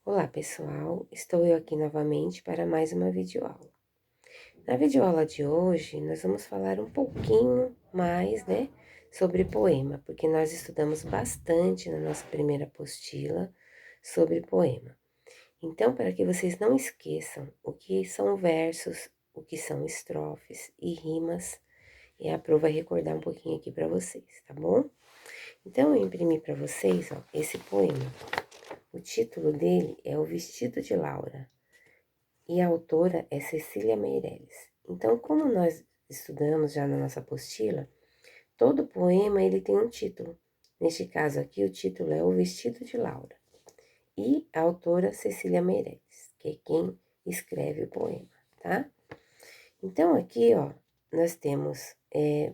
Olá pessoal, estou eu aqui novamente para mais uma videoaula. Na videoaula de hoje, nós vamos falar um pouquinho mais, sobre poema, porque nós estudamos bastante na nossa primeira apostila sobre poema. Então, para que vocês não esqueçam o que são versos, o que são estrofes e rimas, e a Pro vai recordar um pouquinho aqui para vocês, tá bom? Então, eu imprimi para vocês, ó, esse poema. O título dele é O Vestido de Laura e a autora é Cecília Meirelles. Então, como nós estudamos já na nossa apostila, todo poema ele tem um título. Neste caso aqui, o título é O Vestido de Laura e a autora Cecília Meirelles, que é quem escreve o poema, tá? Então, aqui, ó, nós temos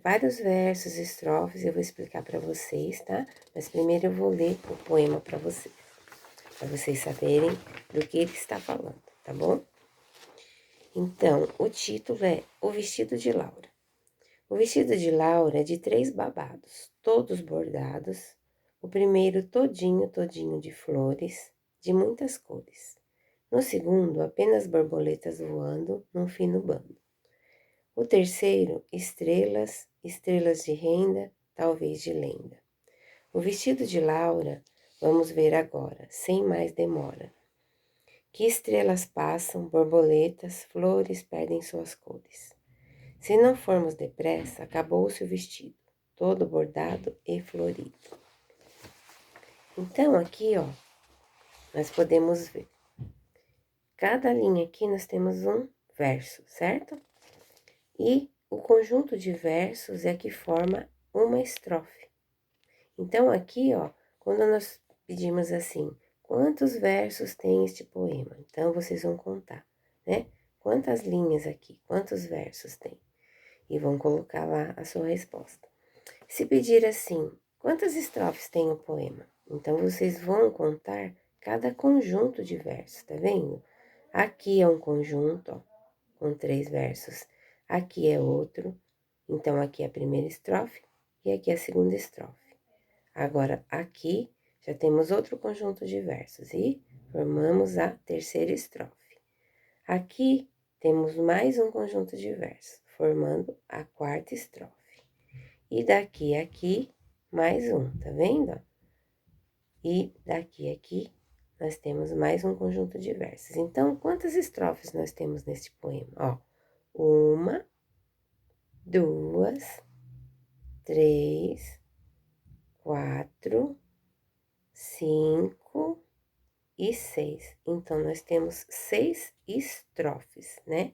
vários versos, estrofes, eu vou explicar para vocês, tá? Mas primeiro eu vou ler o poema para vocês saberem do que ele está falando, tá bom? Então, o título é O Vestido de Laura. O vestido de Laura é de 3 babados, todos bordados, o primeiro todinho de flores, de muitas cores. No segundo, apenas borboletas voando num fino bando. O terceiro, estrelas de renda, talvez de lenda. O vestido de Laura, vamos ver agora, sem mais demora. Que estrelas passam, borboletas, flores perdem suas cores. Se não formos depressa, acabou-se o vestido, todo bordado e florido. Então, aqui, ó, nós podemos ver. Cada linha aqui nós temos um verso, certo? E o conjunto de versos é que forma uma estrofe. Então, aqui, ó, quando nós pedimos assim, quantos versos tem este poema? Então, vocês vão contar, né? Quantas linhas aqui? Quantos versos tem? E vão colocar lá a sua resposta. Se pedir assim, quantas estrofes tem o poema? Então, vocês vão contar cada conjunto de versos, tá vendo? Aqui é um conjunto, ó, com 3 versos. Aqui é outro. Então, aqui é a primeira estrofe e aqui é a segunda estrofe. Agora, aqui já temos outro conjunto de versos e formamos a terceira estrofe. Aqui temos mais um conjunto de versos, formando a quarta estrofe. E daqui a aqui, mais um, tá vendo? E daqui a aqui, nós temos mais um conjunto de versos. Então, quantas estrofes nós temos neste poema? Ó, 1, 2, 3, 4, 5 e 6. Então, nós temos 6 estrofes, né?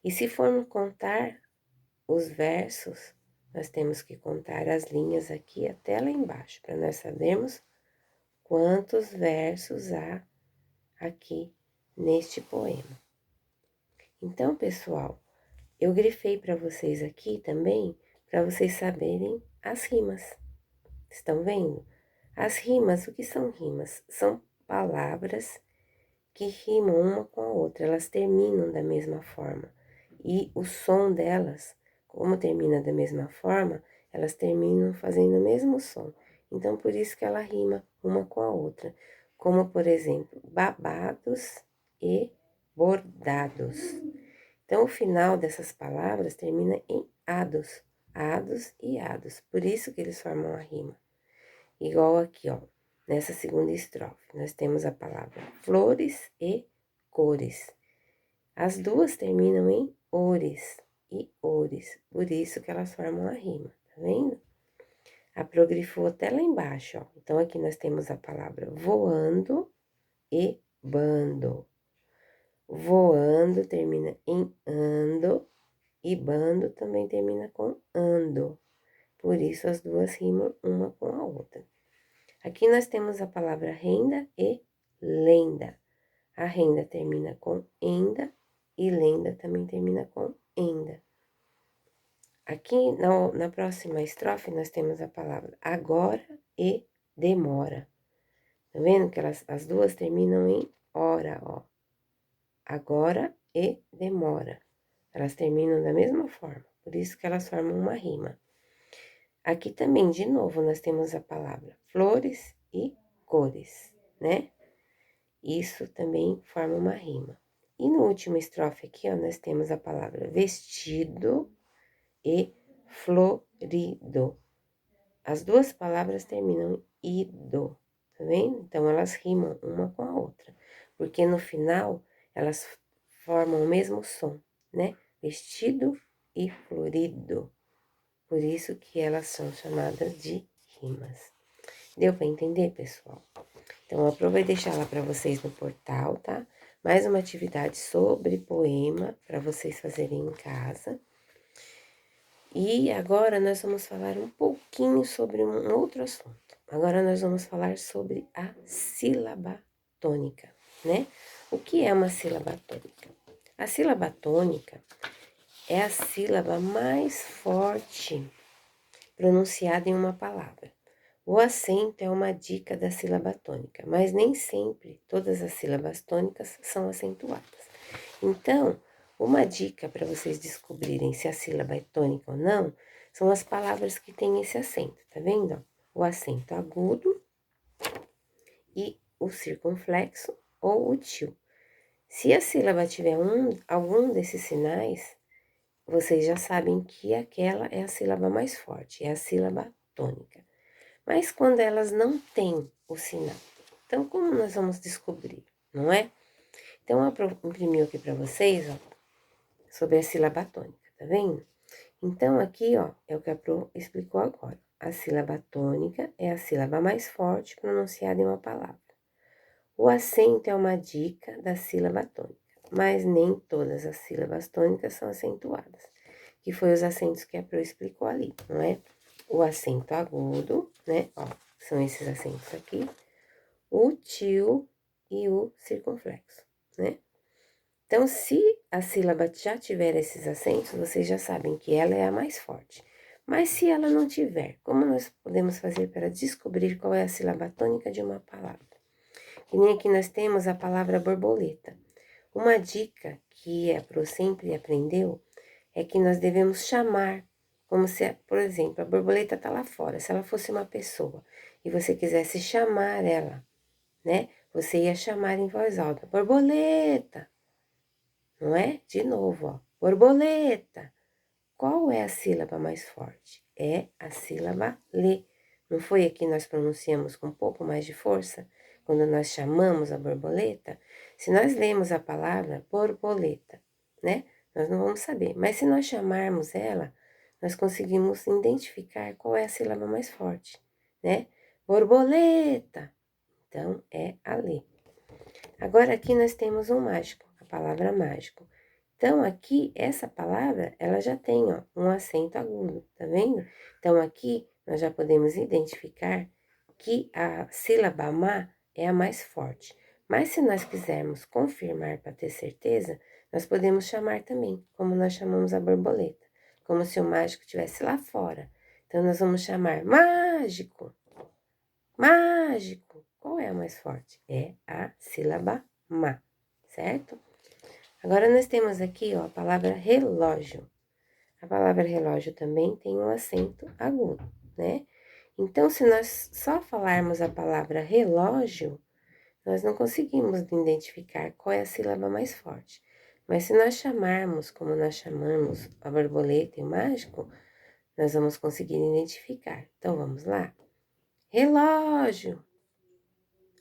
E se formos contar os versos, nós temos que contar as linhas aqui até lá embaixo, para nós sabermos quantos versos há aqui neste poema. Então, pessoal, eu grifei para vocês aqui também, para vocês saberem as rimas. Estão vendo? As rimas, o que são rimas? São palavras que rimam uma com a outra, elas terminam da mesma forma. E o som delas, como termina da mesma forma, elas terminam fazendo o mesmo som. Então, por isso que ela rima uma com a outra. Como, por exemplo, babados e bordados. Então, o final dessas palavras termina em ados, ados e ados. Por isso que eles formam a rima. Igual aqui, ó, nessa segunda estrofe, nós temos a palavra flores e cores. As duas terminam em ores e ores, por isso que elas formam a rima, tá vendo? A progrifou até lá embaixo, ó. Então, aqui nós temos a palavra voando e bando. Voando termina em ando e bando também termina com ando. Por isso, as duas rimam uma com a outra. Aqui nós temos a palavra renda e lenda. A renda termina com enda e lenda também termina com enda. Aqui na próxima estrofe nós temos a palavra agora e demora. Tá vendo que as duas terminam em hora, ó. Agora e demora. Elas terminam da mesma forma, por isso que elas formam uma rima. Aqui também, de novo, nós temos a palavra flores e cores, né? isso também forma uma rima. E no último estrofe aqui, ó, nós temos a palavra vestido e florido. As duas palavras terminam em ido, tá vendo? Então, elas rimam uma com a outra, porque no final elas formam o mesmo som, né? Vestido e florido. Por isso que elas são chamadas de rimas. Deu para entender, pessoal? Então, eu vou deixar lá para vocês no portal, tá? Mais uma atividade sobre poema para vocês fazerem em casa. E agora nós vamos falar um pouquinho sobre um outro assunto. Agora nós vamos falar sobre a sílaba tônica, né? O que é uma sílaba tônica? A sílaba tônica é a sílaba mais forte pronunciada em uma palavra. O acento é uma dica da sílaba tônica, mas nem sempre todas as sílabas tônicas são acentuadas. Então, uma dica para vocês descobrirem se a sílaba é tônica ou não, são as palavras que têm esse acento, tá vendo? O acento agudo e o circunflexo ou o tio. Se a sílaba tiver algum desses sinais, vocês já sabem que aquela é a sílaba mais forte, é a sílaba tônica. Mas quando elas não têm o sinal, então como nós vamos descobrir, não é? Então, eu imprimi aqui para vocês, ó, sobre a sílaba tônica, tá vendo? Então, aqui, ó, é o que a Pro explicou agora. A sílaba tônica é a sílaba mais forte pronunciada em uma palavra. O acento é uma dica da sílaba tônica, mas nem todas as sílabas tônicas são acentuadas, que foi os acentos que a Pro explicou ali, não é? O acento agudo, né, ó, são esses acentos aqui, o tio e o circunflexo, né? Então, se a sílaba já tiver esses acentos, vocês já sabem que ela é a mais forte. Mas se ela não tiver, como nós podemos fazer para descobrir qual é a sílaba tônica de uma palavra? Que nem aqui nós temos a palavra borboleta. Uma dica que a Pro sempre aprendeu é que nós devemos chamar, como se, por exemplo, a borboleta está lá fora. Se ela fosse uma pessoa e você quisesse chamar ela, né? Você ia chamar em voz alta, borboleta, não é? De novo, ó, borboleta. Qual é a sílaba mais forte? É a sílaba lê. Não foi aqui nós pronunciamos com um pouco mais de força? Quando nós chamamos a borboleta? Se nós lemos a palavra borboleta, né? Nós não vamos saber. Mas se nós chamarmos ela, nós conseguimos identificar qual é a sílaba mais forte, né? Borboleta. Então, é a lê. Agora, aqui nós temos um mágico, a palavra mágico. Então, aqui, essa palavra, ela já tem, ó, um acento agudo, tá vendo? Então, aqui, nós já podemos identificar que a sílaba má é a mais forte. Mas, se nós quisermos confirmar para ter certeza, nós podemos chamar também, como nós chamamos a borboleta, como se o mágico estivesse lá fora. Então, nós vamos chamar mágico, mágico. Qual é a mais forte? É a sílaba má, certo? Agora, nós temos aqui, ó, a palavra relógio. A palavra relógio também tem um acento agudo, né? Então, se nós só falarmos a palavra relógio, nós não conseguimos identificar qual é a sílaba mais forte. Mas se nós chamarmos, como nós chamamos a borboleta e o mágico, nós vamos conseguir identificar. Então, vamos lá. Relógio,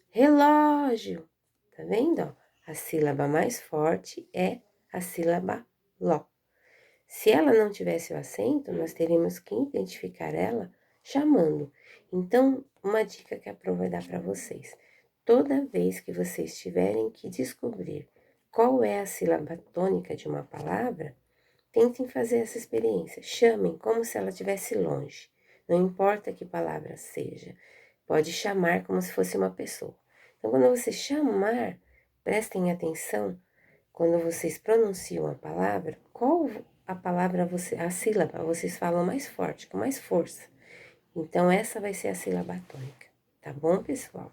relógio. Tá vendo, ó? A sílaba mais forte é a sílaba ló. Se ela não tivesse o acento, nós teríamos que identificar ela chamando. Então, uma dica que a Pro vai dar para vocês. Toda vez que vocês tiverem que descobrir qual é a sílaba tônica de uma palavra, tentem fazer essa experiência. Chamem como se ela estivesse longe. Não importa que palavra seja. Pode chamar como se fosse uma pessoa. Então, quando você chamar, prestem atenção quando vocês pronunciam a palavra, qual a palavra a sílaba vocês falam mais forte, com mais força. Então, essa vai ser a sílaba tônica, tá bom, pessoal?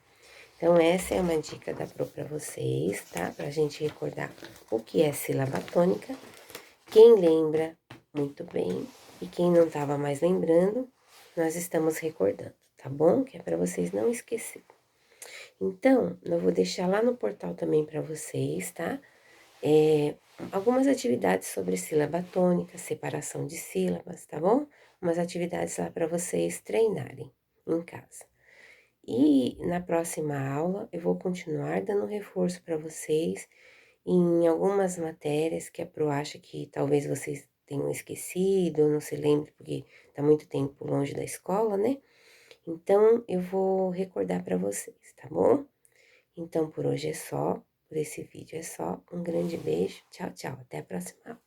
Então, essa é uma dica da Pro para vocês, tá? Pra gente recordar o que é sílaba tônica. Quem lembra, muito bem. E quem não estava mais lembrando, nós estamos recordando, tá bom? Que é para vocês não esquecerem. Então, eu vou deixar lá no portal também para vocês, tá? Algumas atividades sobre sílaba tônica, separação de sílabas, tá bom? Umas atividades lá para vocês treinarem em casa. E na próxima aula eu vou continuar dando reforço para vocês em algumas matérias que a Pro acha que talvez vocês tenham esquecido, ou não se lembre, porque tá muito tempo longe da escola, né? Então eu vou recordar para vocês, tá bom? Então por hoje é só, por esse vídeo é só. Um grande beijo, tchau, tchau, até a próxima aula.